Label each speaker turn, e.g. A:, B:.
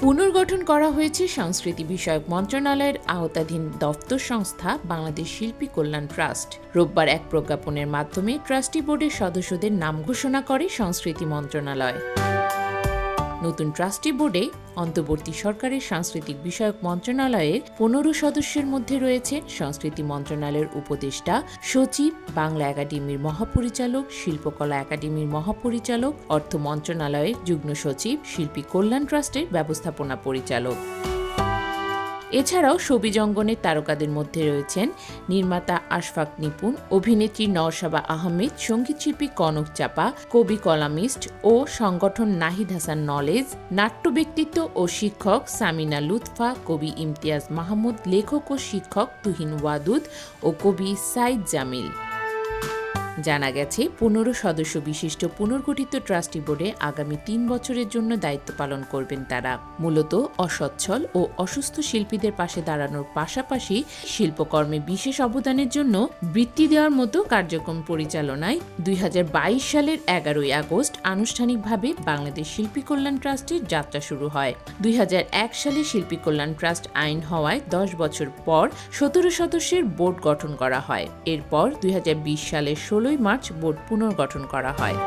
A: পুনর্গঠন করা হয়েছে সংস্কৃতি বিষয়ক মন্ত্রণালয়ের আওতাধীন দপ্তর সংস্থা বাংলাদেশ শিল্পী কল্যাণ ট্রাস্ট। রোববার এক প্রজ্ঞাপনের মাধ্যমে ট্রাস্টি বোর্ডের সদস্যদের নাম ঘোষণা করে সংস্কৃতি মন্ত্রণালয়। নতুন ট্রাস্টি বোর্ডে অন্তর্বর্তী সরকারের সাংস্কৃতিক বিষয়ক মন্ত্রণালয়ের 15 সদস্যের মধ্যে রয়েছেন সংস্কৃতি মন্ত্রণালয়ের উপদেষ্টা, সচিব, বাংলা একাডেমির মহাপরিচালক, শিল্পকলা একাডেমির মহাপরিচালক, অর্থ মন্ত্রণালয়ের যুগ্ম সচিব, শিল্পী কল্যাণ ট্রাস্টের ব্যবস্থাপনা পরিচালক। এছাড়াও শোবিজ অঙ্গনের তারকাদের মধ্যে রয়েছেন নির্মাতা আশফাক নিপুণ, অভিনেত্রী নওশাবা আহমেদ, সঙ্গীতশিল্পী কনক চাপা, কবি কলামিস্ট ও সংগঠন নাহিদ হাসান নলেজ, নাট্য ব্যক্তিত্ব ও শিক্ষক সামিনা লুৎফা, কবি ইমতিয়াজ মাহমুদ, লেখক ও শিক্ষক তুহিন ওয়াদুদ ও কবি সাইদ জামিল। জানা গেছে 15 সদস্য বিশিষ্ট পুনর্গঠিত ট্রাস্টি বোর্ডে আগামী 3 বছরের জন্য দায়িত্ব পালন করবেন তারা। মূলত অসচ্ছল ও অসুস্থ শিল্পীদের পাশে দাঁড়ানোর পাশাপাশি শিল্পকর্মে বিশেষ অবদানের জন্য বৃত্তি দেওয়ার মতো কার্যক্রম পরিচালনায় 2022 সালের 11 আগস্ট আনুষ্ঠানিকভাবে বাংলাদেশ শিল্পী কল্যাণ ট্রাস্টের যাত্রা শুরু হয়। 2001 সালে শিল্পী কল্যাণ ট্রাস্ট আইন হওয়ায় 10 বছর পর 17 সদস্যের বোর্ড গঠন করা হয়। এরপর 2020 সালের 16 মার্চ বোর্ড পুনর্গঠন করা হয়।